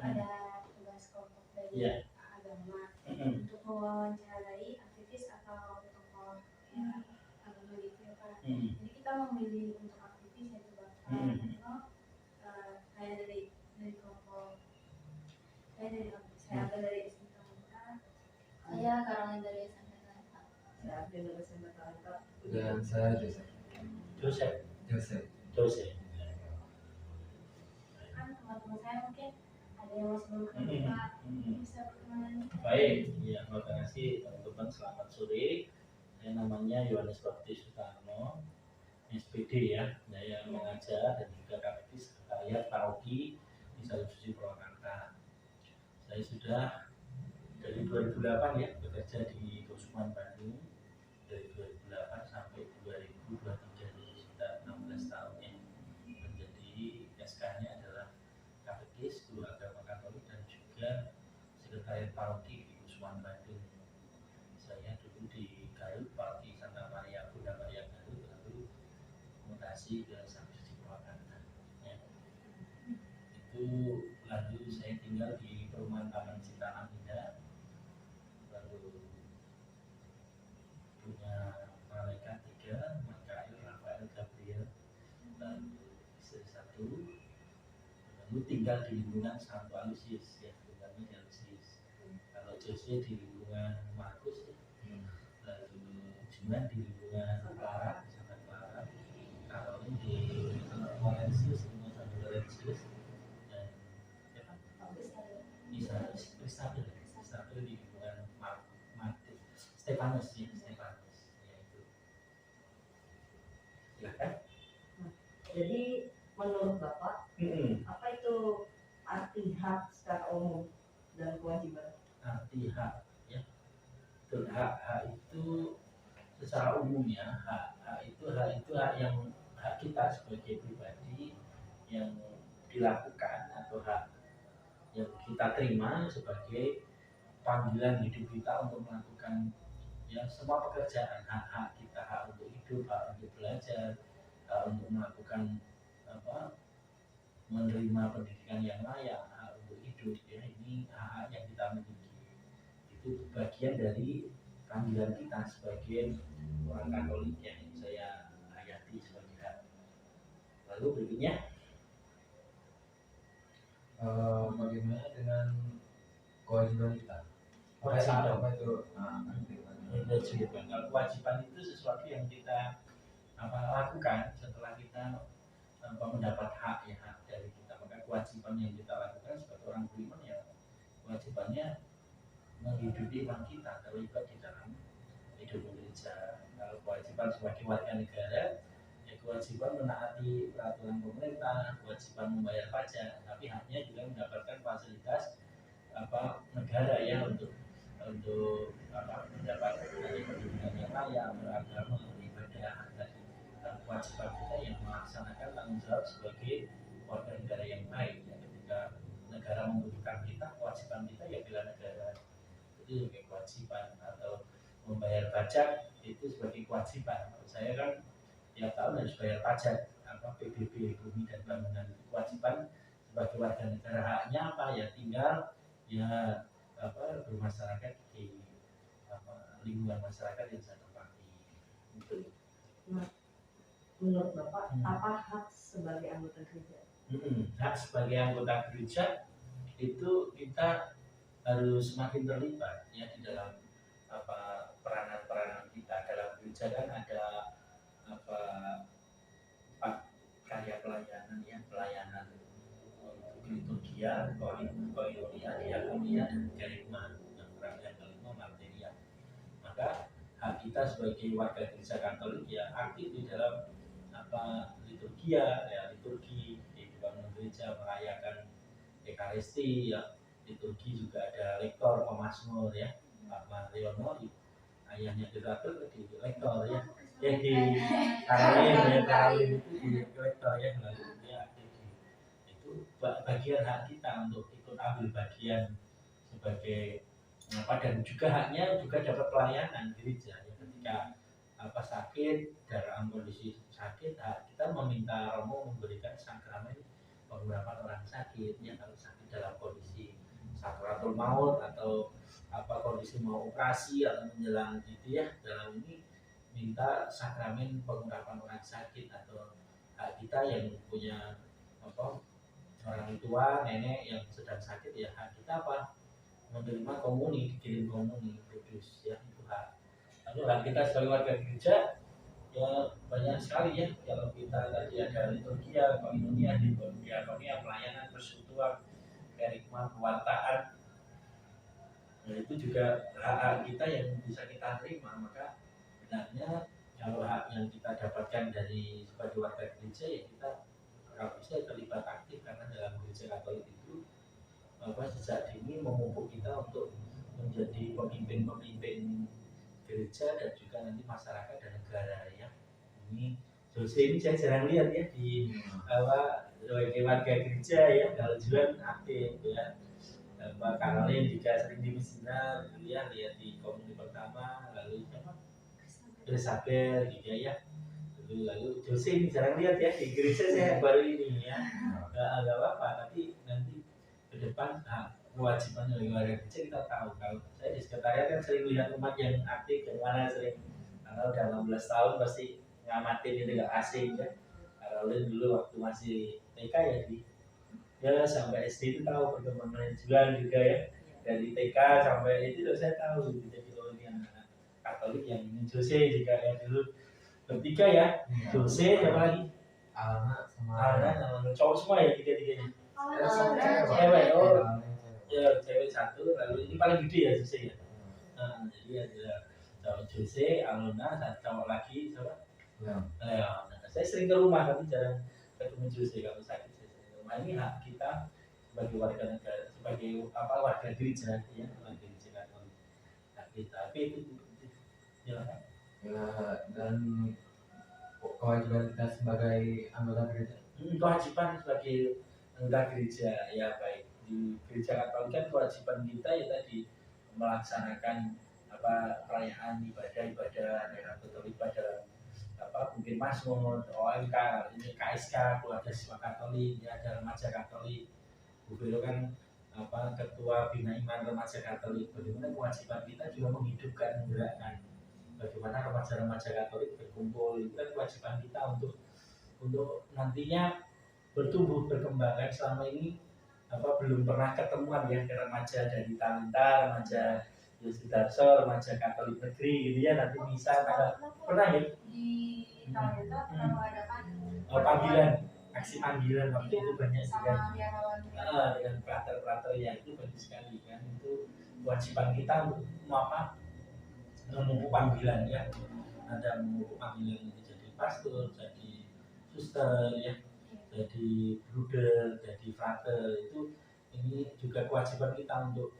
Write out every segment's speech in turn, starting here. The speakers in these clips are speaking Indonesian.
ada tugas kelompok dari agama untuk mewawancarai aktivis atau tokoh ya, agama gitu ya Pak. Jadi kita memilih untuk aktivis yaitu Bapak saya dari kelompok saya dari SMK saya karangan dari SMK saya dari SMK dan saya Joseph. Kan teman-teman saya mungkin ada yang masih belum kenal Pak, bisa perkenalan. Baik, ya terima kasih teman-teman, selamat sore. Saya namanya Yohanes Baptis Sutarno, SPD ya, saya mengajar dan juga aktivis sekretariat paroki di Salib Suci Purwakarta. Saya sudah dari 2008 ya bekerja di Kausuman Bandung, dari 2008 sampai 2023, jadi sekitar 16 tahun ya. Menjadi SK-nya adalah katekis, guru agama Katolik dan juga sekretariat paroki di Kausuman Bandung. Saya dulu di Garut, paroki Santa Maria Bunda Maria Garut, lalu mutasi ke Salib Suci Purwakarta. Ya. Itu lalu saya tinggal di perumahan Taman Citaram Indah, lalu punya malaikat 3, Mikael, Rafael, Gabriel, lalu istri 1, lalu tinggal di lingkungan Santo Alusius ya, tinggalnya di Alusius. Kalau Jose di lingkungan Markus ya, lalu Juman di lingkungan Clara, Santa Clara, Caroline di Laurentius, lingkungan Santo Laurentius, dan Isabel di lingkungan Martin Stefanus ya, Stefanus ya itu. Silakan. Jadi menurut Bapak, apa itu arti hak secara umum dan kewajiban? Arti hak ya, betul, hak itu secara umum ya, hak itu hak yang hak kita sebagai pribadi yang dilakukan atau hak yang kita terima sebagai panggilan hidup kita untuk melakukan ya semua pekerjaan, hak kita, hak untuk hidup, hak untuk belajar, hak untuk melakukan menerima pendidikan yang layak, hak untuk hidup ya, ini hak yang kita miliki. Itu bagian dari panggilan kita sebagai orang Katolik yang saya hayati sebagai hak. Lalu berikutnya, bagaimana dengan kewajiban kita? Kewajiban. Apa itu? Kewajiban itu sesuatu yang kita lakukan setelah kita mendapat hak ya, hak dari kita. Maka kewajiban yang kita lakukan sebagai orang beriman ya, kewajibannya menghidupi iman kita, terlibat di dalam hidup gereja. Kalau kewajiban sebagai warga negara ya, kewajiban menaati peraturan pemerintah, kewajiban membayar pajak, tapi haknya juga mendapatkan fasilitas negara ya, untuk mendapat pendidikan yang layak, beragama, beribadah. Kewajiban kita yang melaksanakan tanggung jawab sebagai warga negara yang baik ya, ketika negara membutuhkan kita, kewajiban kita ya bela negara, itu sebagai kewajiban. Atau membayar pajak itu sebagai kewajiban. Saya kan tiap tahun harus bayar pajak PBB, bumi dan bangunan, itu kewajiban sebagai warga negara. Haknya apa ya, tinggal ya bermasyarakat di lingkungan masyarakat yang saya tempati. Itu. Nah, menurut Bapak, apa hak sebagai anggota gereja? Hak sebagai anggota gereja itu kita harus semakin terlibat ya di dalam peranan-peranan kita dalam gereja. Kan ada karya pelayanan ya, pelayanan liturgia, koinonia, diakonia, dan kerigma. Yang terakhir kelima materia. Maka hak kita sebagai warga gereja Katolik ya aktif di dalam liturgia ya, liturgi di bangunan gereja, merayakan Ekaristi ya, liturgi juga ada lektor pemazmur ya, Pak Mariono, ayahnya direktur di lektor ya, di Karolin itu di lektor ya, lalu dia aktif itu bagian hak kita untuk ikut ambil bagian sebagai dan juga haknya juga dapat pelayanan gereja ya, ketika sakit, dalam kondisi sakit, kita meminta Romo memberikan sakramen pengharapan orang sakit ya, kalau sakit dalam kondisi sakaratul maut atau kondisi mau operasi atau menjelang gitu ya, dalam ini minta sakramen pengurapan orang sakit atau hak kita yang punya orang tua nenek yang sedang sakit ya, hak kita menerima komuni, dikirim komuni kudus ya, itu hak. Lalu hak kita sebagai warga gereja ya banyak sekali ya, kalau kita tadi ada liturgia, koinonia, diakonia, pelayanan, persekutuan, kerikma, pewartaan, ya itu juga hak kita yang bisa kita terima. Maka benarnya kalau hak yang kita dapatkan dari sebagai warga gereja ya kita kalau bisa terlibat aktif, karena dalam gereja Katolik itu sejak dini memupuk kita untuk menjadi pemimpin-pemimpin gereja dan juga nanti masyarakat dan negara ya. Ini Jose ini saya jarang lihat ya di sebagai warga gereja ya, kalau Juan aktif ya, Karolin juga sering di misinar ya, lihat di komuni pertama, lalu siapa Isabel juga ya, lalu Jose ini jarang lihat ya di gereja, saya baru ini ya, nggak apa-apa, tapi nanti ke depan kewajiban dari warga gereja kita tahu. Kalau saya di sekretariat kan sering lihat umat yang aktif, yang mana sering, karena udah 16 tahun pasti ngamatin itu nggak asing ya. Karolin dulu waktu masih TK ya sampai SD itu tahu perkembangan Juan juga ya, dari TK sampai itu saya tahu gitu. Jadi ini anak Katolik yang ini Jose juga ya dulu bertiga ya, Jose siapa lagi? Alna sama cowok semua ya, tiga-tiganya. Cewek, ya cewek satu, lalu ini paling gede ya Jose ya. Nah, jadi ada cowok Jose, Alona, satu cowok lagi siapa? Ya. Saya sering ke rumah tapi jarang ketemu Jose kalau sakit. Nah, ini hak kita sebagai warga negara, sebagai warga gereja ya, warga gereja Katolik. Hak kita, tapi itu ya, dan kewajiban kita sebagai anggota gereja. Kewajiban sebagai anggota gereja ya, baik di gereja Katolik kan kewajiban kita ya tadi melaksanakan perayaan ibadah Katolik pada mungkin Masmur, OMK, ini KSK, keluarga siswa Katolik, ya ada remaja Katolik. Bu Belo kan ketua bina iman remaja Katolik. Bagaimana kewajiban kita juga menghidupkan, menggerakkan bagaimana remaja-remaja Katolik berkumpul, itu kan kewajiban kita untuk nantinya bertumbuh berkembang. Kan selama ini belum pernah ketemuan ya remaja dari Talenta, remaja Yosudarso, remaja Katolik negeri gitu ya, nanti bisa pernah ya di Talenta pernah mengadakan panggilan, aksi panggilan waktu itu banyak sama biarawan dengan prater ya, itu bagus sekali kan. Itu kewajiban kita untuk memupuk panggilan ya, ada memupuk panggilan itu jadi pastor, jadi suster ya, jadi bruder, jadi frater. Itu ini juga kewajiban kita untuk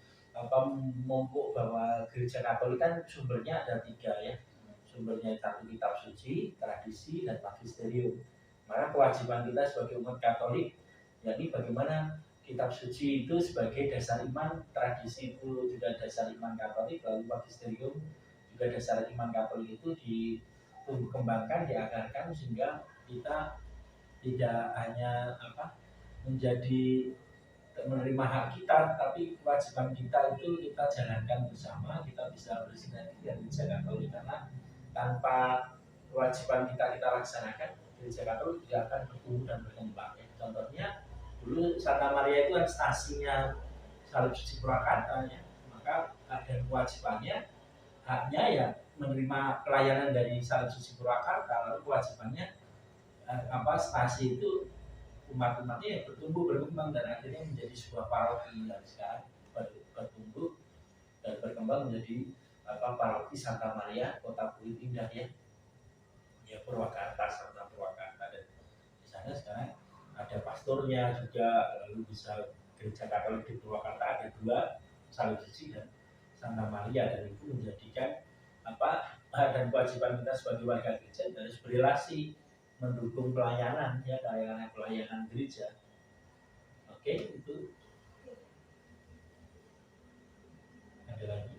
memupuk bahwa gereja Katolik kan sumbernya ada 3 ya, sumbernya satu kitab suci, tradisi, dan magisterium. Maka kewajiban kita sebagai umat Katolik yakni bagaimana kitab suci itu sebagai dasar iman, tradisi itu juga dasar iman Katolik, lalu magisterium juga dasar iman Katolik itu ditumbuh kembangkan, diagarkan sehingga kita tidak hanya menjadi menerima hak kita, tapi kewajiban kita itu kita jalankan bersama, kita bisa bersinergi dengan gereja Katolik, karena tanpa kewajiban kita laksanakan, gereja Katolik tidak akan bertumbuh dan berkembang. Contohnya dulu Santa Maria itu kan stasinya Salib Suci Purwakarta ya, maka ada kewajibannya, haknya ya menerima pelayanan dari Salib Suci Purwakarta, lalu kewajibannya stasi itu umat-umatnya yang bertumbuh berkembang dan akhirnya menjadi sebuah paroki yang sekarang bertumbuh dan berkembang menjadi paroki Santa Maria Kota Kulit Indah ya, Purwakarta, Santa Purwakarta. Dan di sana sekarang ada pastornya juga, lalu bisa gereja Katolik di Purwakarta ada 2, Salib Suci dan Santa Maria, dan itu menjadikan dan kewajiban kita sebagai warga gereja harus berrelasi mendukung pelayanan ya, pelayanan gereja. Oke, itu ada lagi.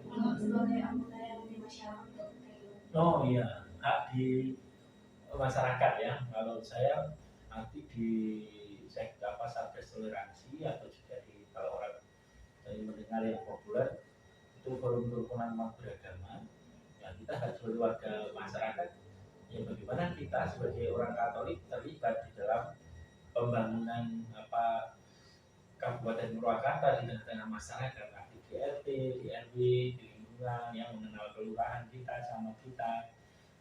Kalau sebagai anggota yang di masyarakat tuh Oh iya, hak di masyarakat ya. Kalau saya nanti di Satgas Toleransi atau juga di kalau orang dari mendengar yang populer itu forum kerukunan umat beragama. Ya kita sebagai warga masyarakat, ya bagaimana kita sebagai orang Katolik terlibat di dalam pembangunan Kabupaten Purwakarta di tengah-tengah masyarakat, di RT, di RW, di lingkungan yang mengenal kelurahan kita sama kita,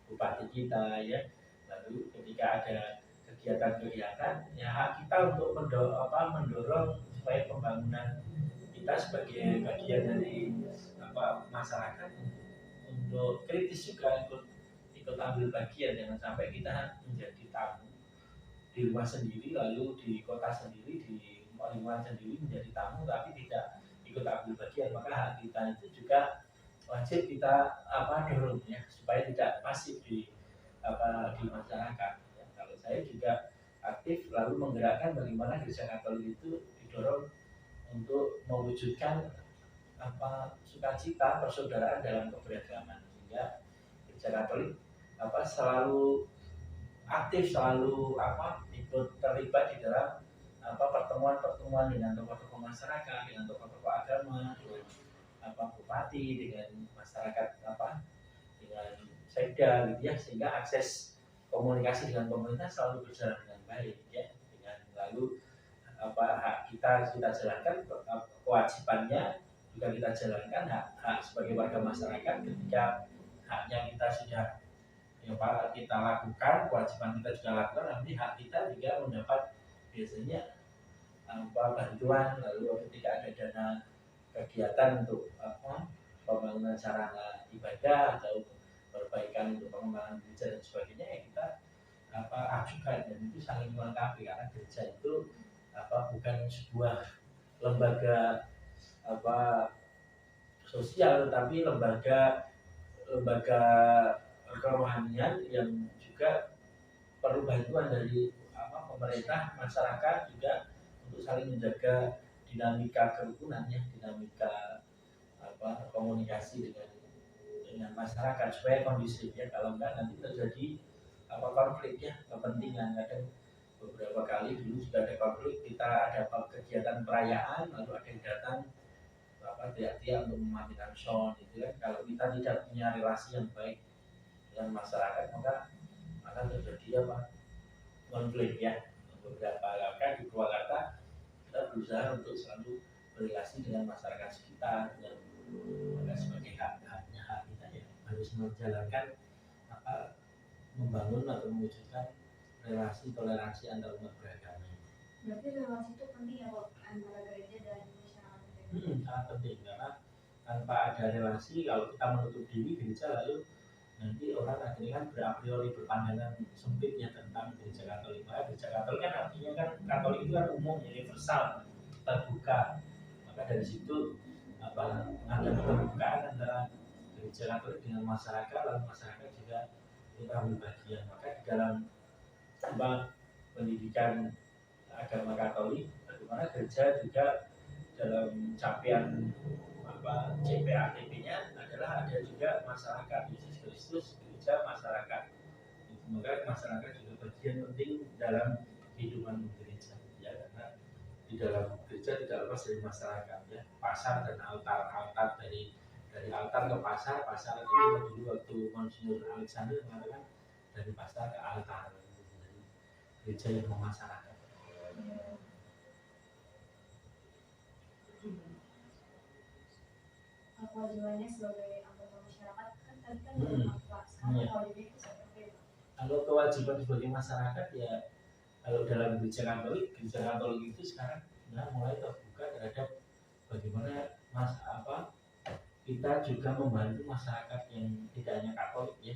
bupati kita ya. Lalu ketika ada kegiatan-kegiatan, ya hak kita untuk mendorong supaya pembangunan kita sebagai bagian dari masyarakat untuk kritis juga ikut ambil bagian, jangan sampai kita menjadi tamu di rumah sendiri, lalu di kota sendiri, di lingkungan sendiri menjadi tamu tapi tidak ikut ambil bagian. Maka hak kita itu juga wajib kita dorong ya supaya tidak pasif di masyarakat ya. Kalau saya juga aktif lalu menggerakkan bagaimana Gereja Katolik itu didorong untuk mewujudkan sukacita persaudaraan dalam keberagaman, sehingga Gereja Katolik selalu aktif, selalu ikut terlibat di dalam pertemuan-pertemuan dengan tokoh-tokoh masyarakat, dengan tokoh-tokoh agama, dengan bupati, dengan masyarakat dengan sekda gitu ya, sehingga akses komunikasi dengan pemerintah selalu berjalan dengan baik ya. Dengan lalu hak kita jalankan, kewajibannya juga kita jalankan, hak sebagai warga masyarakat ketika haknya kita sudah kita lakukan, kewajiban kita juga lakukan, nanti hak kita juga mendapat biasanya bantuan. Lalu ketika ada dana kegiatan untuk pembangunan sarana ibadah atau perbaikan untuk pengembangan gereja dan sebagainya, ya kita ajukan, dan itu saling melengkapi karena gereja itu bukan sebuah lembaga sosial, tetapi lembaga kerohanian yang juga perlu bantuan dari pemerintah, masyarakat juga untuk saling menjaga dinamika kerukunan ya, dinamika komunikasi dengan masyarakat supaya kondusif ya. Kalau enggak nanti terjadi konflik ya, kepentingan. Kadang beberapa kali dulu juga ada konflik, kita ada kegiatan perayaan lalu ada yang datang teriak-teriak untuk mematikan sound gitu kan. Kalau kita tidak punya relasi yang baik dengan masyarakat, maka terjadi konflik ya. Beberapa kali di Purwakarta kita berusaha untuk selalu berrelasi dengan masyarakat sekitar, dan sebagai hak kita ya harus menjalankan membangun atau mewujudkan relasi toleransi antar umat beragama. Berarti relasi itu penting ya Pak, antara gereja dan masyarakat. Sangat penting, karena tanpa ada relasi, kalau kita menutup diri gereja, lalu nanti orang akhirnya kan a priori berpandangan sempit ya tentang Gereja Katolik. Gereja Katolik kan artinya kan Katolik itu kan umum, universal, terbuka. Maka dari situ ada keterbukaan antara Gereja Katolik dengan masyarakat, lalu masyarakat juga kita ambil bagian. Maka di dalam pendidikan agama Katolik, bagaimana gereja juga dalam capaian CPATP-nya adalah ada juga masyarakat, Yesus Kristus, gereja, masyarakat. Maka masyarakat juga bagian penting dalam kehidupan gereja ya, karena di dalam gereja tidak lepas dari masyarakat ya. Pasar dan altar dari altar ke pasar itu dulu waktu Monsignor Alexander mengatakan dari pasar ke altar, dari gereja yang memasyarakat. Kewajibannya sebagai anggota masyarakat kan tadi kan sekarang kewajibannya itu seperti itu. Kalau kewajiban sebagai masyarakat ya, kalau dalam gereja Katolik itu sekarang mulai terbuka terhadap bagaimana kita juga membantu masyarakat yang tidak hanya Katolik ya.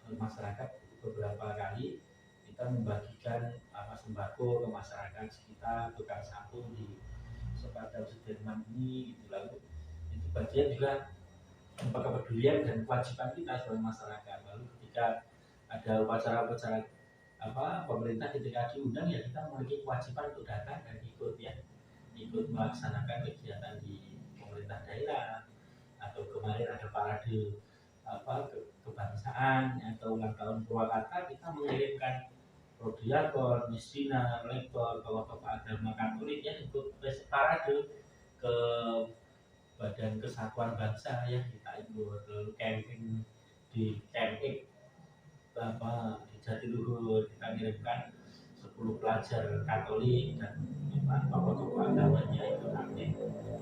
Masyarakat beberapa kali kita membagikan sembako ke masyarakat sekitar, tukang sapu di sepanjang Sudirman ini gitu. Lalu itu bagian juga kepedulian dan kewajiban kita sebagai masyarakat. Lalu ketika ada upacara-upacara pemerintah ketika diundang ya kita memiliki kewajiban untuk datang dan ikut melaksanakan kegiatan di pemerintah daerah, atau kemarin ada parade kebangsaan atau ulang tahun Purwakarta, kita mengirimkan prodiakon, misdinar, lektor, tokoh-tokoh agama Katolik yang ikut parade ke Badan Kesatuan Bangsa ya, kita ikut lalu camping di Camp X di Jatiluhur, kita kirimkan 10 pelajar Katolik dan tokoh-tokoh agamanya ikut aktif.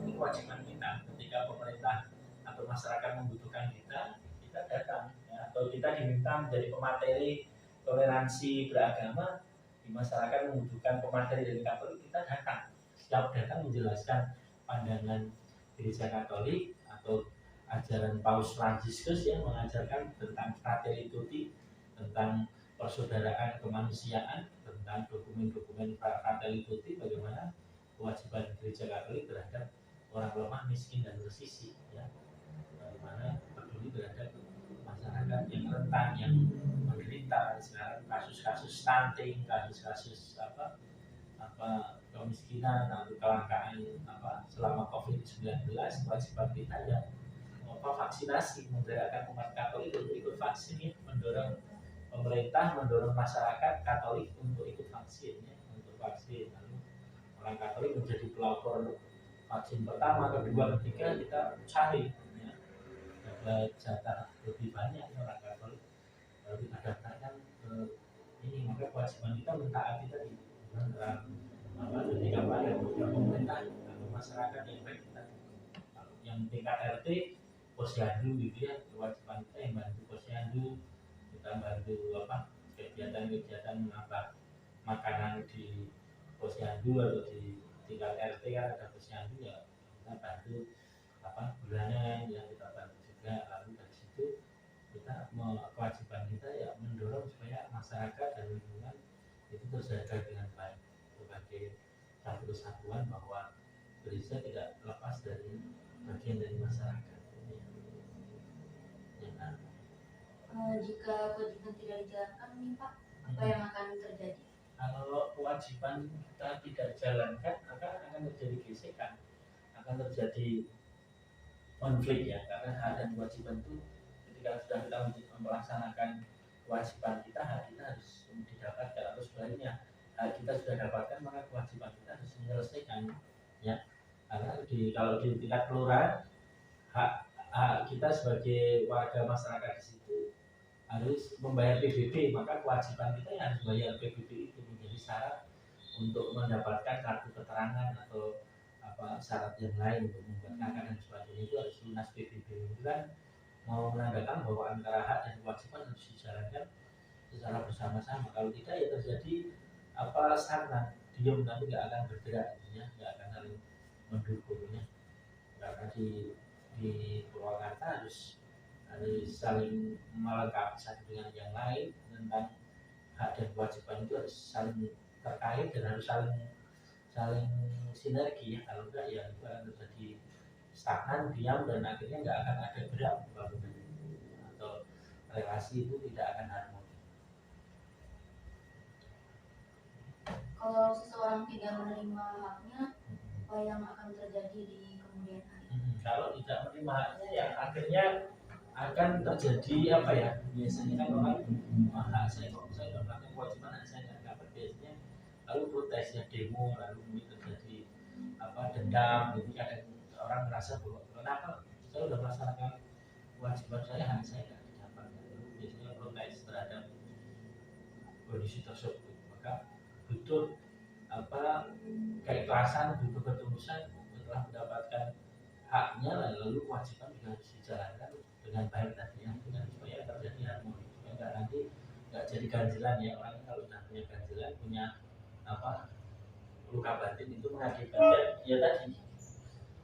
Ini kewajiban kita ketika pemerintah atau masyarakat membutuhkan kita datang ya, atau kita diminta menjadi pemateri toleransi beragama di masyarakat membutuhkan pemateri dari Katolik, kita datang, siap datang menjelaskan pandangan Gereja Katolik atau ajaran Paus Fransiskus yang mengajarkan tentang Fratelli Tutti, tentang persaudaraan kemanusiaan, tentang dokumen-dokumen Fratelli Tutti, bagaimana kewajiban Gereja Katolik terhadap orang lemah, miskin dan tersisih ya, bagaimana peduli terhadap masyarakat yang rentan, yang menderita sekarang, kasus-kasus stunting, kasus-kasus kemiskinan atau kelangkaan selama COVID-19. Kewajiban kita ya vaksinasi, menggerakkan umat Katolik untuk ikut vaksin ya, mendorong pemerintah, mendorong masyarakat Katolik untuk ikut vaksin ya, untuk vaksin. Lalu orang Katolik menjadi pelopor vaksin pertama, kedua, ketiga, kita cari ya, dapat jatah lebih banyak ya, orang Katolik lalu kita daftarkan ke ini. Maka kewajiban kita mentaati tadi ketika ada pemerintah atau masyarakat yang baik, kita yang tingkat RT posyandu gitu ya, kewajiban kita yang bantu posyandu, kita bantu kegiatan-kegiatan menambah makanan di posyandu atau di tingkat RT kan ada posyandu ya, kita bantu bulanan yang kita bantu juga. Lalu dari situ kita kewajiban kita ya mendorong supaya masyarakat dan lingkungan itu terjaga dengan baik sebagai satu kesatuan, bahwa gereja tidak lepas dari bagian dari masyarakat. Jika kewajiban tidak dijalankan nih Pak, apa yang akan terjadi? Kalau kewajiban kita tidak jalankan, maka akan terjadi gesekan, akan terjadi konflik ya, karena hak dan kewajiban itu ketika sudah kita melaksanakan kewajiban kita, hak kita harus didapatkan, atau sebaliknya hak kita sudah dapatkan maka kewajiban kita harus menyelesaikan ya. Karena kalau di tingkat kelurahan, hak kita sebagai warga masyarakat di situ harus membayar PBB, maka kewajiban kita yang harus bayar PBB itu menjadi syarat untuk mendapatkan kartu keterangan atau syarat yang lain untuk membuat KK dan sebagainya, itu harus lunas PBB. Itu kan mau menandakan bahwa antara hak dan kewajiban harus dijalankan secara bersama-sama. Kalau tidak ya terjadi stagnan, diam nanti nggak akan bergerak ya, nggak akan saling mendukung ya. Karena di Purwakarta harus saling melengkapi satu dengan yang lain, tentang hak dan kewajiban itu harus saling terkait dan harus saling sinergi ya. Kalau enggak ya itu akan terjadi stagnan, diam, dan akhirnya nggak akan ada gerak pembangunan atau relasi itu tidak akan harmonis. Kalau seseorang tidak menerima haknya, apa yang akan terjadi di kemudian hari? Kalau tidak menerima haknya ya akhirnya akan terjadi biasanya kan orang hak saya kok saya nggak melakukan kewajiban, hak saya nggak dapat, biasanya lalu protes ya, demo, lalu mungkin terjadi dendam gitu. Kadang orang merasa bahwa kenapa saya sudah melaksanakan kewajiban saya, hak saya nggak didapat, lalu biasanya protes terhadap kondisi tersebut. Maka butuh keikhlasan, butuh ketulusan setelah mendapatkan haknya, lalu kewajiban juga harus dijalankan dengan baik tadi ya, dengan supaya terjadi harmoni, supaya nggak nanti nggak jadi ganjilan ya. Orang kalau sudah punya ganjilan, punya luka batin, itu mengakibatkan ya tadi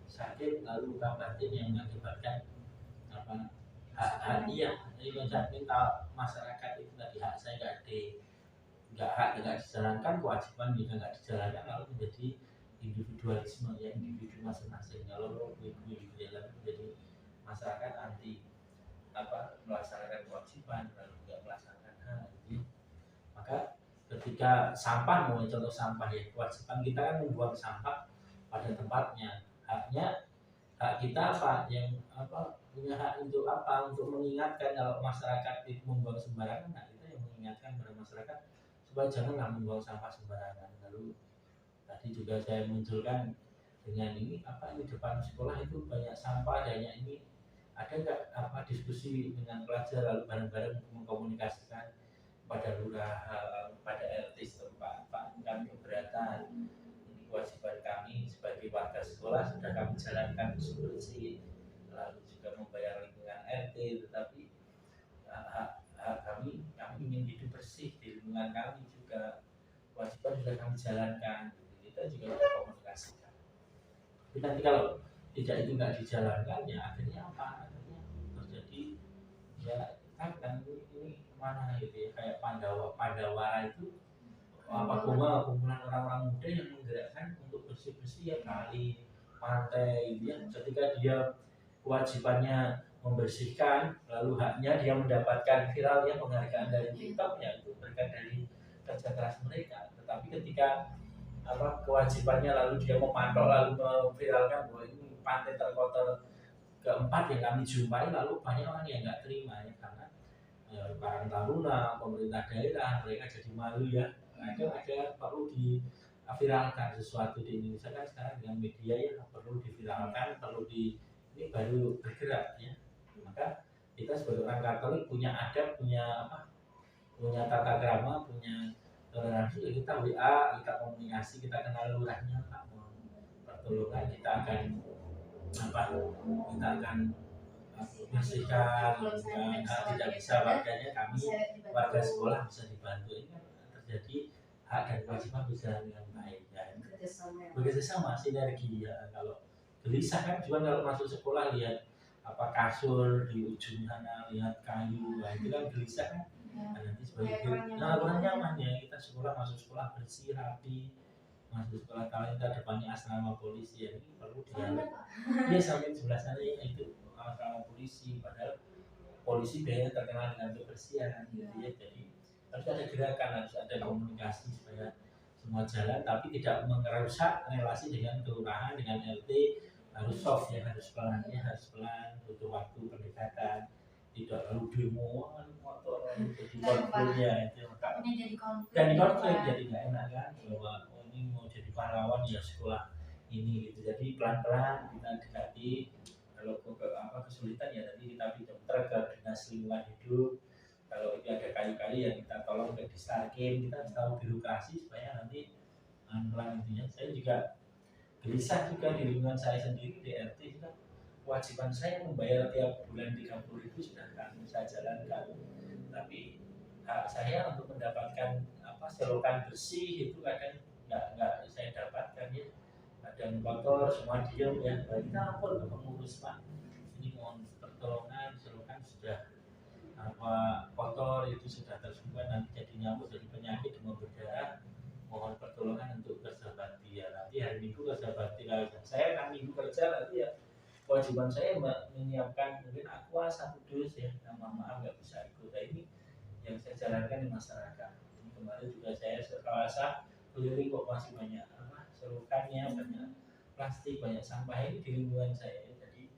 sakit, lalu luka batin yang mengakibatkan hak dia. Jadi saya minta masyarakat itu tadi, hak saya nggak dijalankan, kewajiban juga nggak dijalankan, lalu menjadi individualisme ya, individu masing-masing. Kalau individualan menjadi masyarakat anti melaksanakan kewajiban, lalu nggak melaksanakan hak. Maka ketika sampah, mau contoh sampah ya, kewajiban kita kan membuang sampah pada tempatnya. Hak kita yang punya hak untuk untuk mengingatkan kalau masyarakat itu membuang sembarangan. Nah, kita yang mengingatkan pada masyarakat supaya jangan membuang sampah sembarangan. Lalu tadi juga saya munculkan dengan ini ini depan sekolah itu banyak sampah, banyak ini, ada nggak diskusi dengan pelajar lalu bareng-bareng mengkomunikasikan pada lurah, pada RT setempat, Pak kami keberatan, ini kewajiban kami sebagai warga sekolah sudah kami jalankan bersih, lalu juga membayar lingkungan RT, tetapi kami ingin hidup bersih di lingkungan kami juga, kewajiban sudah kami jalankan, kita juga komunikasikan. Tapi nanti kalau tidak itu nggak dijalankan, ya akhirnya apa? Akhirnya terjadi ya kan ini mana gitu ya, kayak Pandawara itu kumpulan orang-orang muda yang menggerakkan untuk bersih-bersih ya kali, pantai gitu ya. Ketika dia kewajibannya membersihkan, lalu haknya dia mendapatkan viralnya penghargaan dari TikTok, ya itu berkat dari kerja keras mereka. Tetapi ketika kewajibannya lalu dia memantau lalu memviralkan bahwa ini pantai terkotor keempat yang kami jumpai, lalu banyak orang yang nggak terima ya, karena Karang Taruna, pemerintah daerah, mereka jadi malu ya. Ada perlu diviralkan sesuatu di Indonesia kan sekarang dengan media ya, perlu diviralkan, perlu ini baru bergerak ya. Maka kita sebagai orang Katolik punya adab, punya tata krama, punya toleransi, ya kita WA, kita komunikasi, kita kenal lurahnya, Pak, pertolongan kita akan bersihkan, tidak bisa warganya, kami warga sekolah bisa dibantu. Ini kan terjadi hak dan kewajiban berjalan dengan baik ya. Bekerjasama, sinergi ya. Kalau gelisah kan juga kalau masuk sekolah lihat kasur di ujung sana, lihat kayu, itu kan gelisah kan. Nanti sebagai kurang nyaman ya, kita masuk sekolah bersih, rapi, masuk sekolah kalian kita depannya asrama polisi ya, ini perlu dialog. Dia sampai sebelah sana ya, itu asrama polisi, padahal polisi biasanya terkenal dengan kebersihan gitu ya. Jadi harus ada gerakan, harus ada komunikasi supaya semua jalan, tapi tidak merusak relasi dengan kelurahan, dengan RT, harus soft ya, harus pelan, butuh waktu pendekatan, tidak lalu demo motor jadi konfliknya itu dan konflik jadi nggak enak kan, bahwa ini mau jadi pahlawan ya sekolah ini gitu. Jadi pelan-pelan kita dekati, kalau kesulitan ya nanti kita pinjam ke dinas lingkungan hidup, kalau ini ada kayu-kayu yang kita tolong ke distarkin, kita harus tahu birokrasi supaya nanti pelan intinya. Saya juga gelisah juga di lingkungan saya sendiri di RT juga, kewajiban saya membayar tiap bulan 30.000 sudah kami saya jalankan, tapi hak saya untuk mendapatkan selokan bersih itu kadang nggak saya dapatkan ya. Kadang kotor, semua diem ya, kita lapor ke pengurus, Pak, ini mohon pertolongan, selokan sudah kotor, itu sudah tersumbat, nanti jadi nyamuk, jadi penyakit, demam berdarah, mohon pertolongan untuk kerja bakti ya. Nanti hari Minggu kerja bakti, saya kan Minggu kerja nanti ya, kewajiban saya menyiapkan mungkin aqua 1 dus ya, maaf nggak bisa ikut. Nah, ini yang saya jalankan di masyarakat. Ini kemarin juga saya selasa keliling kok masih banyak selokannya, banyak plastik, banyak sampah ini di lingkungan saya. Jadi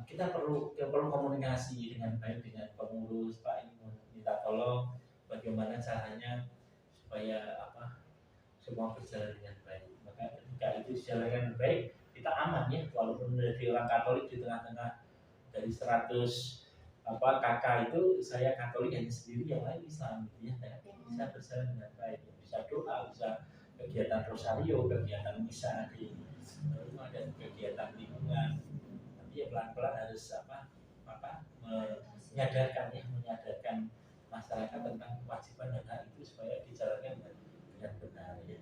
kita perlu komunikasi dengan baik dengan pengurus, Pak, ini minta tolong bagaimana caranya supaya semua berjalan dengan baik. Maka ketika itu dijalankan dengan baik, kita aman ya, walaupun dari orang Katolik di tengah-tengah dari 100 kakak itu saya Katolik hanya sendiri, yang lain Islam gitu ya, bisa berjalan dengan baik, bisa doa, bisa kegiatan rosario, kegiatan misa, ada kegiatan lingkungan. Tapi ya pelan-pelan harus menyadarkan masyarakat tentang kewajiban dan hak itu supaya dijalankan dengan benar ya,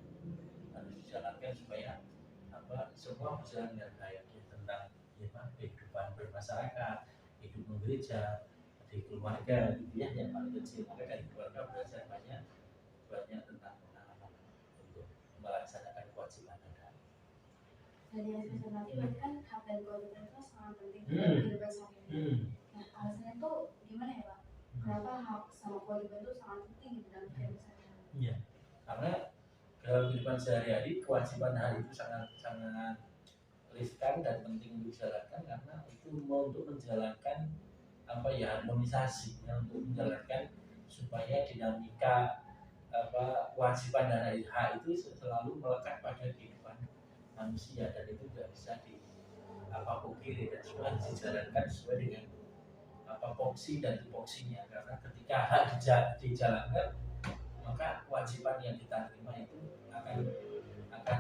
harus dijalankan supaya semua berjalan dengan baik ya, tentang kehidupan bermasyarakat, hidup gereja, di keluarga gitu ya, yang paling kecil. Maka dari keluarga belajar banyak tentang pengalaman untuk melaksanakan kewajiban dan hak. Dan yang saya nanti berarti kan hak dan kewajiban itu sangat penting dalam kehidupan sehari-hari. Nah, alasannya itu gimana ya, Pak? Kenapa hak sama kewajiban itu sangat penting dalam kehidupan sehari-hari? Iya, karena dalam kehidupan sehari-hari kewajiban hal itu sangat riskan dan penting untuk dijalankan, karena itu untuk menjalankan harmonisasi ya, untuk menjalankan supaya dinamika kewajiban dan hak itu selalu melekat pada kehidupan manusia, dan itu tidak bisa pungkiri dan semua harus dijalankan sesuai dengan fungsi dan tupoksinya. Karena ketika hak dijalankan, maka kewajiban yang kita terima itu akan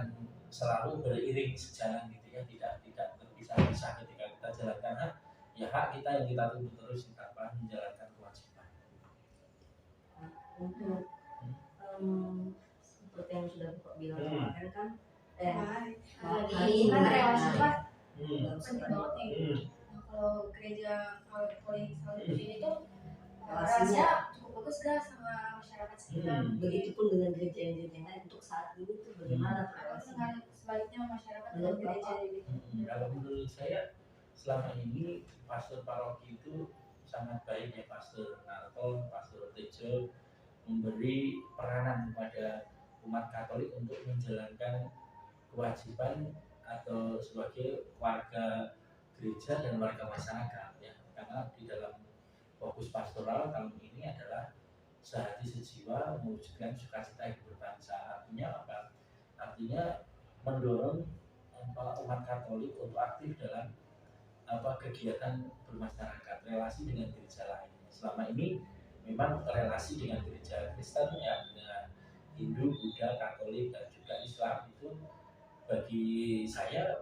selalu beriring sejalan gitu ya, tidak terpisah-pisah. Ketika kita jalankan hak, ya hak kita yang kita tuntut terus tanpa menjalankan kewajiban. Untuk seperti yang sudah Bapak bilang kemarin kan hari kan relasi Pak penting penting banget nih. Nah, kalau gereja kalau ini tuh relasinya cukup bagus gak sama masyarakat sekitar. Begitupun dengan gereja yang lain untuk saat ini tuh bagaimana relasinya? Dengan sebaliknya masyarakat dengan gereja gitu. Kalau menurut saya selama ini pastor paroki itu sangat baik ya, Pastor Narton, Pastor Tejo memberi peranan kepada umat Katolik untuk menjalankan kewajiban atau sebagai warga gereja dan warga masyarakat ya. Karena di dalam fokus pastoral tahun ini adalah sehati sejiwa mewujudkan sukacita hidup berbangsa. Artinya apa? Artinya mendorong umat Katolik untuk aktif dalam kegiatan bermasyarakat, relasi dengan gereja lain. Selama ini memang relasi dengan gereja Kristen ya, dengan Hindu, Buddha, Katolik dan juga Islam itu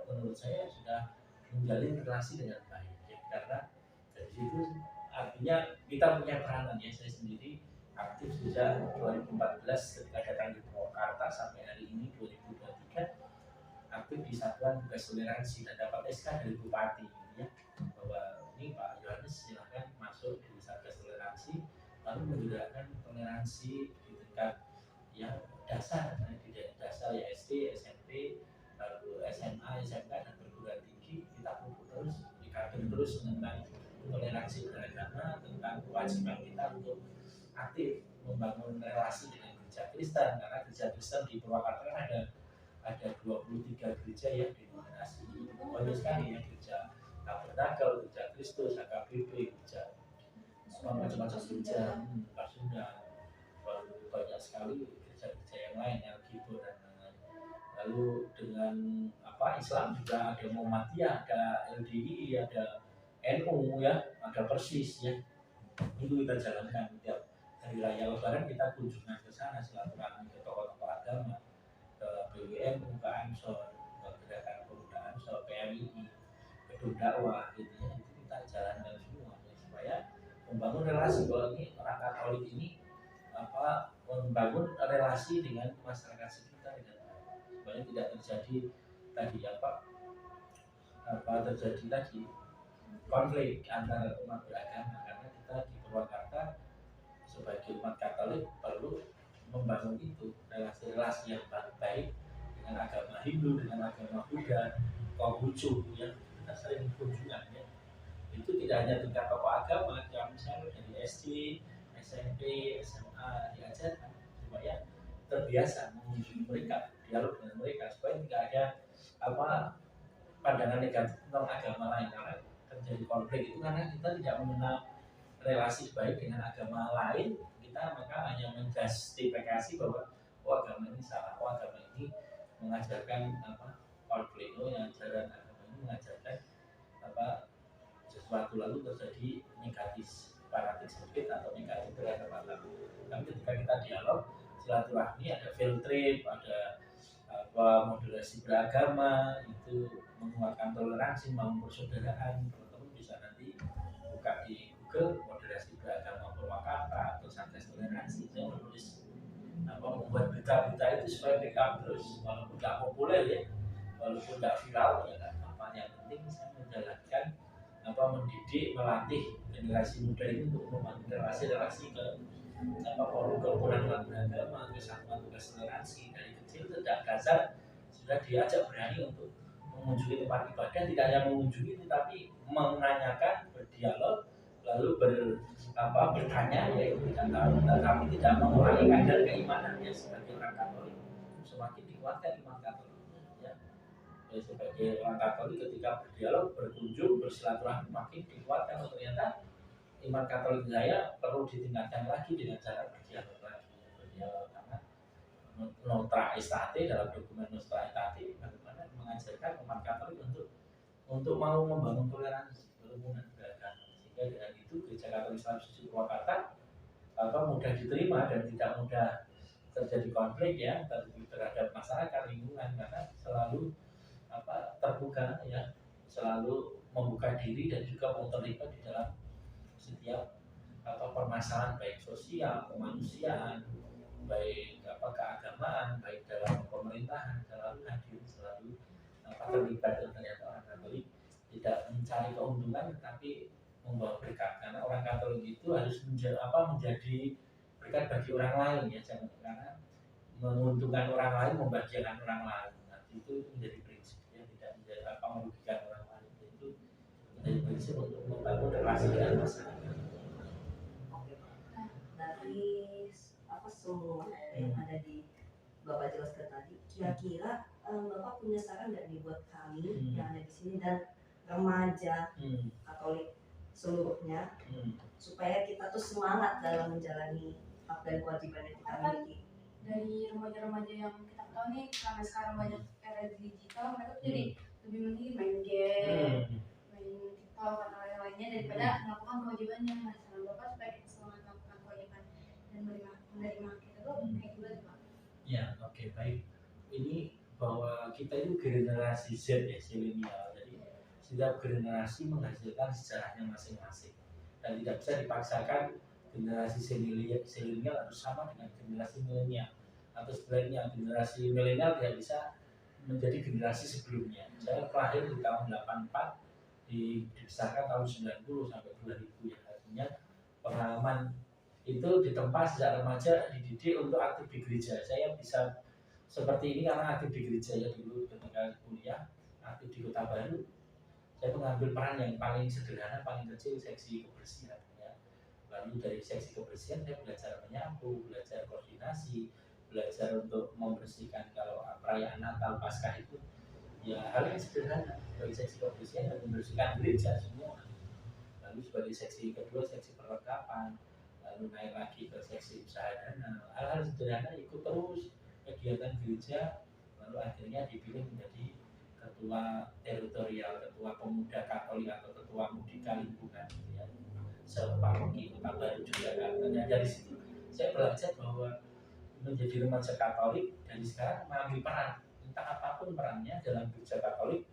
menurut saya sudah menjalin relasi dengan baik ya. Karena dari situ artinya kita punya peranan ya. Saya sendiri aktif sejak 2014 ketika datang di Purwakarta sampai hari ini 2023 aktif di Satuan Tugas Toleransi dan dapat SK dari Bupati ya, bahwa ini Pak Yohanes silahkan masuk di Satgas Toleransi, lalu menggerakkan toleransi di tingkat yang dasar, di dasar ya SD, SMP, lalu SMA, SMK dan perguruan tinggi. Kita pupuk terus, dikaitkan terus tentang toleransi beragama, tentang kewajiban kita untuk aktif membangun relasi dengan gereja Kristen. Karena gereja Kristen di Purwakarta ada 23 gereja yang dinominasi banyak sekali ya, gereja Tabernakel, gereja Kristus, HKBP, gereja macam-macam gereja, Pasundan, lalu banyak sekali gereja-gereja yang lain, Alkibo dan lain-lain. Lalu dengan Islam juga ada Muhammadiyah, ada LDI, ada NU ya, ada Persis ya. Itu kita jalankan tiap hari raya Lebaran, kita kunjungan ke sana, silaturahmi ke tokoh-tokoh agama, ke BWM, ke Ansor, ke Gerakan Pemuda Ansor, PMI, Gedung Dakwah gitu ya. Itu kita jalankan semua ya, supaya membangun relasi. Bahwa ini orang Katolik ini membangun relasi dengan masyarakat sekitar supaya tidak terjadi tadi terjadi tadi konflik antar umat beragama. Karena kita di Purwakarta sebagai umat Katolik perlu membangun itu relasi-relasi yang baik dengan agama Hindu, dengan agama Buddha, Konghucu ya. Kita sering kunjungan ya. Itu tidak hanya tingkat tokoh agama, yang misalnya dari SD, SMP, SMA diajarkan supaya terbiasa mengunjungi mereka, dialog dengan mereka, supaya tidak ada pandangan negatif tentang agama lain. Karena terjadi konflik itu karena kita tidak mengenal relasi baik dengan agama lain. Kita maka hanya menjustifikasi bahwa agama ini salah, agama ini mengajarkan konflik, yang ajaran agama ini mengajarkan sesuatu, lalu terjadi negatif fanatik sedikit atau negatif terhadap agama. Tapi ketika kita dialog, silaturahmi, ada field trip, ada moderasi beragama, itu menguatkan toleransi, membangun persaudaraan. Teman-teman bisa nanti buka di Google moderasi beragama Purwakarta atau Satgas Toleransi. Saya menulis membuat berita-berita itu supaya backup terus, walaupun tidak populer ya, walaupun tidak viral ya kan apa. Yang penting saya menjalankan mendidik, melatih generasi muda ini untuk membangun relasi-relasi ke forum kerukunan beragama, kesatuan tugas toleransi. Dari kecil sejak dasar sudah diajak berani untuk mengunjungi tempat ibadah, tidak hanya mengunjungi tetapi menanyakan, berdialog, lalu bertanya, yaitu tidak tahu, tetapi tidak mengurangi kadar keimanannya sebagai orang Katolik. Semakin dikuatkan iman Katolik ya. Sebagai orang Katolik ketika berdialog, berkunjung, bersilaturahmi makin dikuatkan. Ternyata iman Katolik saya perlu ditingkatkan lagi dengan cara berdialog lagi. STAT, dalam dokumen Nostra STAT bagaimana mengajarkan umat Katolik untuk mau membangun toleransi kerukunan beragama, sehingga dengan itu Gereja Katolik Islam Suci Purwakarta mudah diterima dan tidak mudah terjadi konflik ya terhadap masyarakat lingkungan, karena selalu terbuka ya, selalu membuka diri dan juga mau terlibat di dalam setiap permasalahan baik sosial, kemanusiaan, baik keagamaan, baik dalam pemerintahan, selalu hadir, selalu terlibat. Dan ternyata orang Katolik tidak mencari keuntungan tetapi membawa berkat, karena orang Katolik itu harus menjadi berkat bagi orang lain ya, jangan karena menguntungkan orang lain, membahagiakan orang lain. Nah, itu menjadi prinsip yang tidak menjadi merugikan orang lain, itu menjadi prinsip untuk membangun relasi dengan masyarakat. Dari semua yang ada di Bapak jelaskan tadi, kira-kira Bapak punya saran nggak nih buat kami yang ada di sini dan remaja Katolik seluruhnya, supaya kita tuh semangat dalam menjalani hak dan kewajiban yang kita miliki? Dari remaja-remaja yang kita tahu nih, karena sekarang banyak era digital, mereka tuh jadi lebih mending main game, main TikTok atau lain-lainnya daripada melakukan kewajibannya. Nah, saran Bapak supaya kita semangat melakukan kewajiban dan menerima kita tuh kayak gimana Pak? Ya, oke, baik. Ini bahwa kita itu generasi Z ya, milenial. Jadi setiap generasi menghasilkan sejarahnya masing-masing dan tidak bisa dipaksakan generasi milenial harus sama dengan generasi milenial, atau sebaliknya generasi milenial tidak bisa menjadi generasi sebelumnya. Saya lahir di tahun 84, dibesarkan tahun 90 sampai 2000 ya, artinya pengalaman itu ditempa sejak remaja, dididik untuk aktif di gereja. Saya bisa seperti ini karena aktif di gereja ya, dulu ketika kuliah aktif di Kota Baru. Saya mengambil peran yang paling sederhana, paling kecil, seksi kebersihan ya. Lalu dari seksi kebersihan saya belajar menyapu, belajar koordinasi, belajar untuk membersihkan kalau perayaan Natal, Paskah itu ya hal yang sederhana. Dari seksi kebersihan dan membersihkan gereja semua. Lalu sebagai seksi kedua, seksi perlengkapan, lalu naik lagi ke seksi usaha dana, hal-hal sederhana, ikut terus kegiatan gereja, lalu akhirnya dipilih menjadi ketua teritorial, ketua pemuda Katolik atau ketua mudika lingkungan ya, separoki Kota Baru Yogyakarta. Dan dari situ saya belajar bahwa menjadi remaja Katolik dari sekarang mengambil peran, entah apapun perannya dalam gereja Katolik,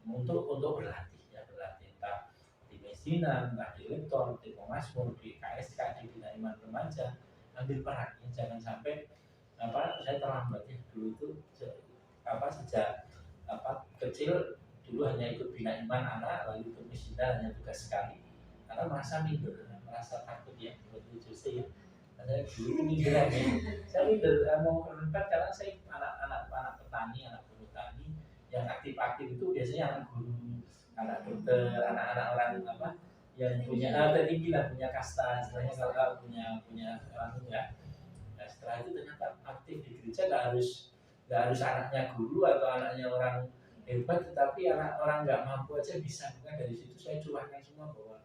untuk berlatih ya, berlatih entah di Mesina, entah di Lektor, di Pemasmur, di KSK, di Bina Iman Remaja, ambil peran ya, jangan sampai saya terlambat ya. Dulu itu sejak kecil dulu hanya ikut Bina Iman anak, lalu ikut Mesina hanya tugas sekali karena merasa minder, merasa takut ya, seperti Jose ya. Saya dulu minder ya, saya minder mau berempat karena saya anak petani, anak petani yang aktif itu biasanya anak guru, anak dokter, anak-anak orang yang punya tertinggi lah, punya kasta istilahnya, kalau punya orang ya. Nah, setelah itu ternyata aktif di gereja nggak harus anaknya guru atau anaknya orang hebat, tetapi anak orang nggak mampu aja bisa. Bukan dari situ saya curahkan semua bahwa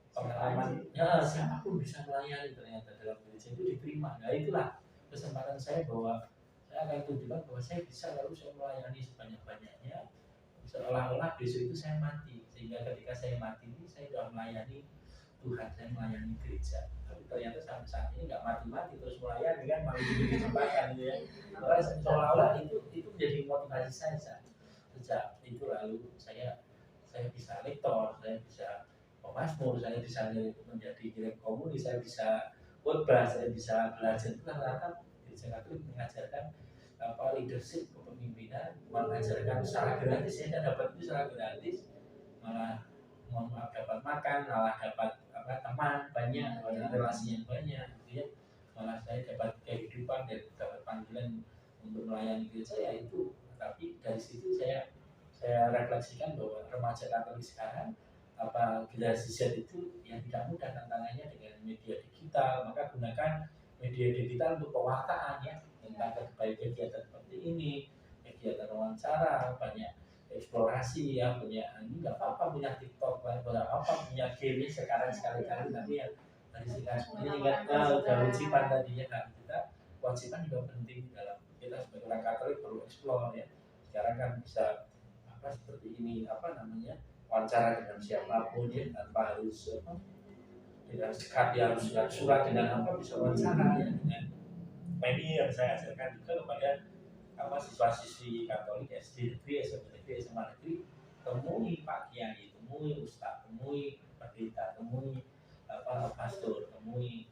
pengalamannya siapapun bisa melayani ternyata dalam gereja itu diterima. Nah itulah kesempatan saya bahwa saya akan tunjukkan bahwa saya bisa, lalu saya melayani sebanyak-banyaknya, seolah-olah besok itu saya mati, sehingga ketika saya mati ini saya sudah melayani Tuhan, saya melayani gereja. Tapi ternyata sampai saat ini nggak mati-mati terus melayani kan, malah diberi kesempatan gitu ya. Karena seolah-olah itu menjadi motivasi saya. Sejak itu lalu saya bisa lektor, saya bisa pemasmur, saya bisa menjadi kirim komunis, saya bisa khotbah, saya bisa belajar. Itu rata-rata gereja Katolik mengajarkan leadership, kepemimpinan, mengajarkan secara gratis. Saya dapat itu secara gratis, malah dapat makan, malah dapat teman banyak, dapat relasi yang banyak, gitu ya. Malah saya dapat kehidupan, dapat panggilan untuk melayani gereja ya itu. Tapi dari situ saya refleksikan bahwa remaja Katolik sekarang generasi Z itu yang tidak mudah tantangannya dengan media digital. Maka gunakan media digital untuk pewartaan ya, tentang baik kegiatan seperti ini, kegiatan wawancara, banyak eksplorasi ya, punya ini nggak apa-apa, punya TikTok, nggak apa-apa, punya game sekarang sekali-kali, tapi ya dari sini kan kewajiban tadinya kan kita kewajiban juga penting dalam kita sebagai orang Katolik perlu explore ya. Sekarang kan bisa seperti ini wawancara dengan siapapun ya, tanpa harus dengan surat dengan bisa wawancara ya dengan. Nah ini yang saya ajarkan juga kepada siswa-siswi Katolik SD negeri, SMP negeri, SMA negeri, temui Pak Kiai, temui Ustaz, temui pendeta, temui pastor, temui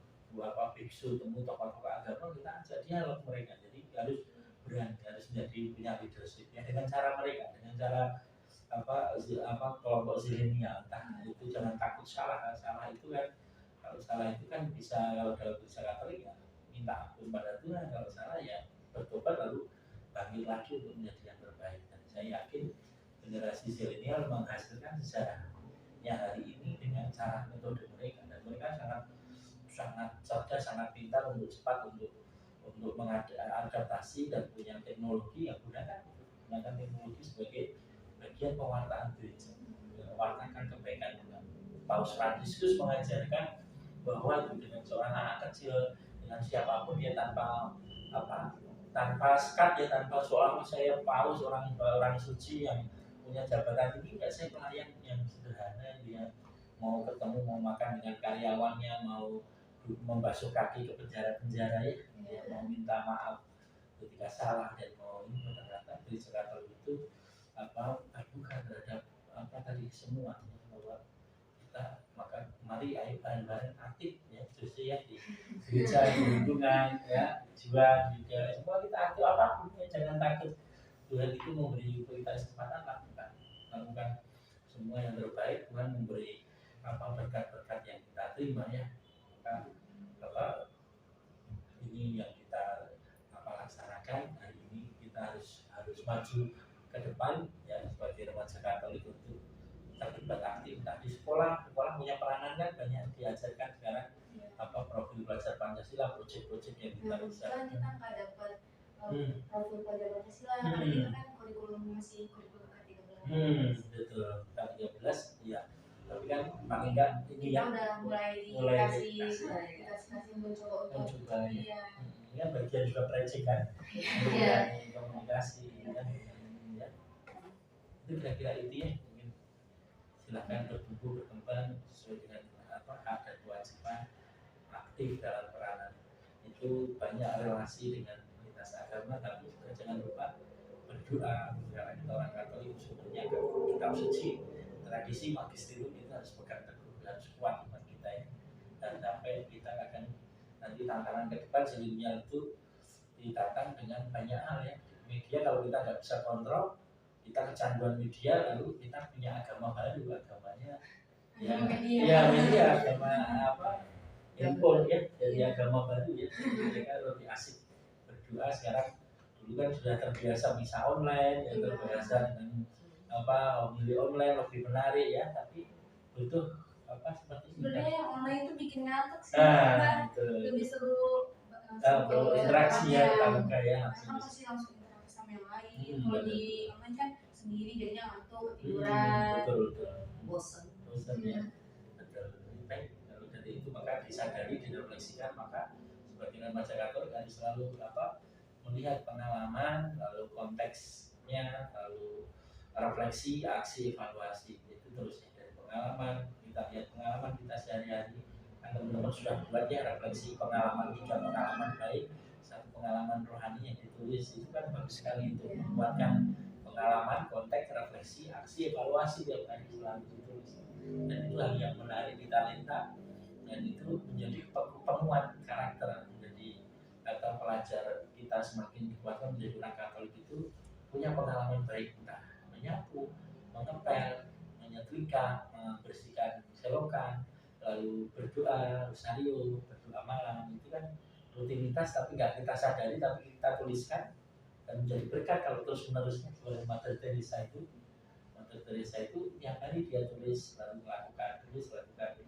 biksu, temui tokoh-tokoh agama, kita ajak dialog mereka. Jadi harus berani, harus punya leadership ya, dengan cara mereka, dengan cara kelompok zilenial. Entah itu jangan takut salah itu kan, kalau salah itu kan bisa, kalau dalam bahasa Katolik ya minta ampun pada Tuhan, kalau salah ya bertobat lalu bangkit lagi untuk menjadi yang terbaik. Dan saya yakin generasi zilenial menghasilkan sejarahnya hari ini dengan cara metode mereka, dan mereka sangat cerdas, sangat pintar untuk cepat untuk mengadaptasi dan punya teknologi yang gunakan teknologi sebagai bagian pewartaan gereja, mewartakan kebaikan Tuhan. Paus Fransiskus mengajarkan bahwa dengan seorang anak kecil, dengan siapapun dia tanpa sekat ya, tanpa soal saya paus, orang suci yang punya jabatan tinggi, enggak, saya pelayan yang sederhana, dia mau ketemu, mau makan dengan karyawannya, mau membasuh kaki ke penjara-penjara ya, mau minta maaf ketika salah, dan mau ini ternyata gereja Katolik itu bukan terhadap tadi semua, bahwa kita maka mari ayo bareng-bareng aktif ya, justru ya di gereja, di lingkungan ya, jiwa juga semua kita aktif apapun ya, jangan takut. Tuhan itu memberi kita kesempatan, lakukan semua yang terbaik. Tuhan memberi berkat-berkat yang kita terima ya, maka ini yang kita laksanakan hari ini. Kita harus maju ke depan ya, sebagai remaja Katolik untuk terlibat aktif. Nah, di sekolah punya peranan kan, banyak diajarkan sekarang profil belajar Pancasila, proyek-proyek yang kita bisa. Kita nggak dapat profil belajar Pancasila, karena kita kan kurikulum masih kurikulum K13. Betul, K13 ya. Tapi kan paling enggak ini kita udah mulai dikasih mencoba untuk ya. Ini kan bagian juga proyek kan, komunikasi kan ya. Itu kira-kira itu ya. Mungkin silahkan bertumbuh berkembang sesuai dengan hak dan kewajiban, aktif dalam peranan. Itu banyak relasi dengan komunitas agama, tapi juga jangan lupa berdoa. Karena kita orang Katolik sumbernya ke kitab suci, tradisi magisterium, itu harus pegang teguh, harus kuat iman kita ya. Dan sampai kita akan nanti tantangan ke depan sebenarnya itu ditantang dengan banyak hal ya. Media kalau kita nggak bisa kontrol, kita kecanduan media, lalu kita punya agama baru, agamanya media agama handphone ya, jadi agama baru ya. Mereka lebih asik berdoa sekarang. Dulu kan sudah terbiasa misa online ya, terbiasa dengan homili online, lebih menarik ya, tapi butuh seperti ini. Sebenarnya yang online itu bikin ngantuk sih, lebih seru berinteraksi ya, kita ya kan pasti langsung interaksi sama yang lain. Kalau di online kan sendiri jadinya ngantuk, ketiduran, bosan ya. Betul. Baik, kalau dari itu maka disadari, direfleksikan, maka sebagai remaja Katolik harus selalu melihat pengalaman, lalu konteksnya, lalu refleksi, aksi, evaluasi. Itu terus dari pengalaman, kita lihat pengalaman kita sehari-hari. Teman-teman sudah buat ya refleksi pengalaman, 3 pengalaman baik, 1 pengalaman rohani yang ditulis. Itu kan bagus sekali untuk membuatkan pengalaman, konteks, refleksi, aksi, evaluasi tiap hari selalu ditulis. Dan itu hal yang menarik di talenta, dan itu menjadi penguat karakter, menjadi pelajar kita semakin dikuatkan menjadi orang Katolik itu punya pengalaman baik, entah menyapu, mengepel, menyetrika, membersihkan selokan, lalu berdoa, rosario, berdoa malam. Itu kan rutinitas tapi nggak kita sadari, tapi kita tuliskan dan menjadi berkat kalau terus menerusnya. Seperti Mother Teresa itu tiap hari dia tulis, lalu melakukan, tulis, lakukan.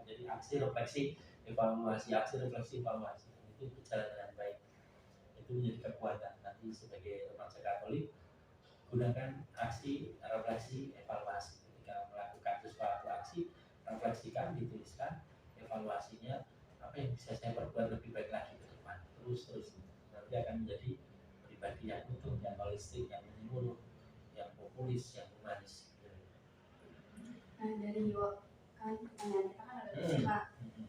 Jadi aksi refleksi evaluasi, itu berjalan dengan baik. Itu menjadi kekuatan nanti sebagai remaja Katolik. Gunakan aksi, refleksi, evaluasi. Ketika melakukan sesuatu aksi, refleksikan, dituliskan, evaluasinya apa yang bisa saya perbuat lebih baik lagi ke depan. Terus nanti akan menjadi karakteristik yang menyeluruh, yang populis, yang humanis. Nah dari kan pertanyaan kita kan ada suka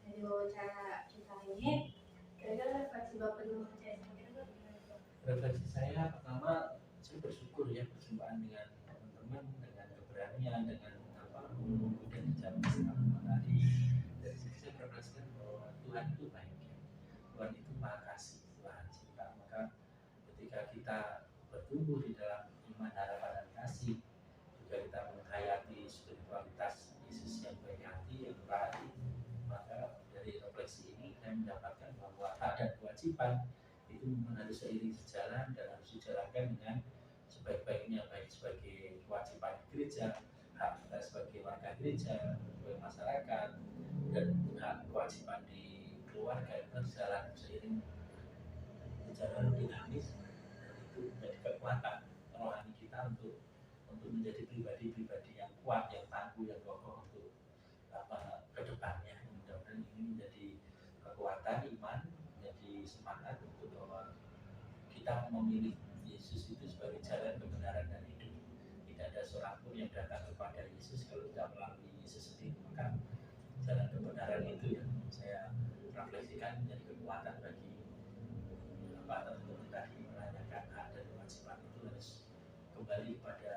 dari wawancara kita ini, kira-kira refleksi Bapak dulu percaya sama kita tuh gimana tuh? Refleksi saya pertama, saya bersyukur ya perjumpaan dengan teman-teman, dengan keberanian, dengan apa kemudian jam setengah tadi. Dari situ saya merefleksikan bahwa Tuhan itu baik ya. Tuhan itu maha kasih, Tuhan cinta. Maka ketika kita bertumbuh di dalam iman, harapan, dan kasih, juga kita menghayati spiritualitas Yesus yang baik hati, yang murah hati, maka dari refleksi ini saya mendapatkan bahwa hak dan kewajiban itu memang harus seiring sejalan dan harus dijalankan dengan sebaik-baiknya, baik sebagai kewajiban gereja, hak kita sebagai warga gereja, sebagai masyarakat, dan hak kewajiban di keluarga itu harus jalan seiring berjalan dinamis, dan itu menjadi kekuatan rohani kita untuk menjadi pribadi-pribadi yang kuat, yang tangguh, yang kokoh untuk ke depannya. Mudah-mudahan ini menjadi kekuatan iman, menjadi semangat untuk bahwa kita memilih Yesus itu sebagai jalan kebenaran dan hidup. Tidak ada seorang pun yang datang kepada Yesus kalau tidak melalui Yesus sendiri. Maka jalan kebenaran itu yang saya refleksikan menjadi kekuatan bagi teman-teman tadi menanyakan hak dan kewajiban itu harus kembali pada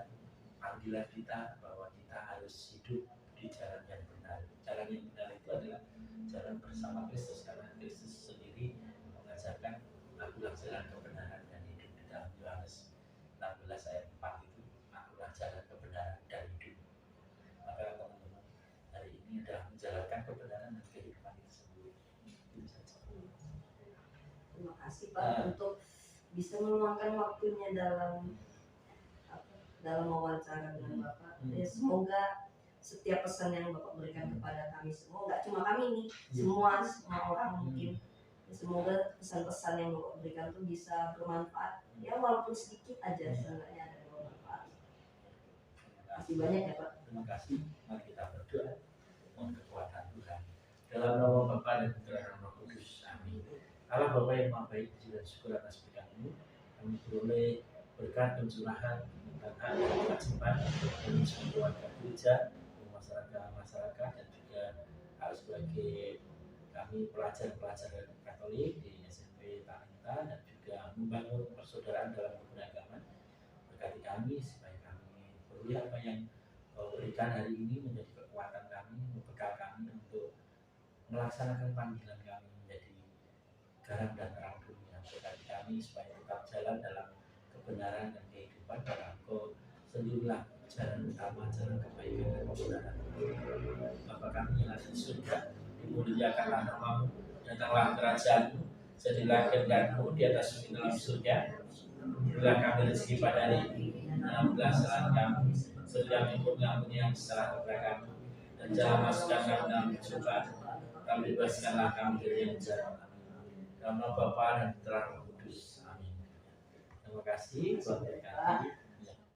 panggilan kita bahwa kita harus hidup di jalan yang benar. Jalan yang benar itu adalah jalan bersama Kristus, karena Kristus sendiri mengajarkan akulah jalan kebenaran dan hidup di dalam Yohanes 16 ayat 4 itu, akulah jalan kebenaran dan hidup. Maka teman-teman hari ini adalah menjalankan kebenaran dan kehidupan itu sendiri. Terima kasih Pak untuk bisa meluangkan waktunya dalam wawancara dengan Bapak. Ya, semoga setiap pesan yang Bapak berikan kepada kami semua, nggak cuma kami nih, semua orang mungkin. Ya, semoga pesan-pesan yang Bapak berikan itu bisa bermanfaat. Ya walaupun sedikit aja, sebenarnya ada bermanfaat. Terima kasih banyak ya Pak. Terima kasih. Mari kita berdoa mohon kekuatan Tuhan. Dalam nama Bapa dan Putra dan Roh Kudus. Amin. Allah Bapa yang Maha Baik, puji dan syukur atas berkat-Mu, kami beroleh berkat pencurahan dan hak dan kewajiban dari semua keluarga gereja, masyarakat dan juga harus sebagai kami pelajar-pelajar Katolik di SMP Talenta dan juga membangun persaudaraan dalam keberagaman. Berkati kami supaya kami beroleh apa yang Kau berikan hari ini menjadi kekuatan kami, bekal kami untuk melaksanakan panggilan kami menjadi garam dan terang dunia. Berkati kami supaya tetap jalan dalam kebenaran dan kehidupan, karena Engkau sendirilah jalan utama, jalan kebaikan dan kebenaran. Bapa kami yang ada di surga, dimuliakanlah nama-Mu, datanglah kerajaan-Mu, jadilah kehendak-Mu di atas bumi dalam surga. Berilah kami rezeki pada hari ini, ampunilah kesalahan kami, seperti kami pun mengampuni yang bersalah kepada kami, dan jangan masukkan kami dalam pencobaan, tapi bebaskanlah kami dari yang jahat. Dalam nama Bapa dan Putra dan Roh Kudus. Amin. Terima kasih. Tuhan berkati.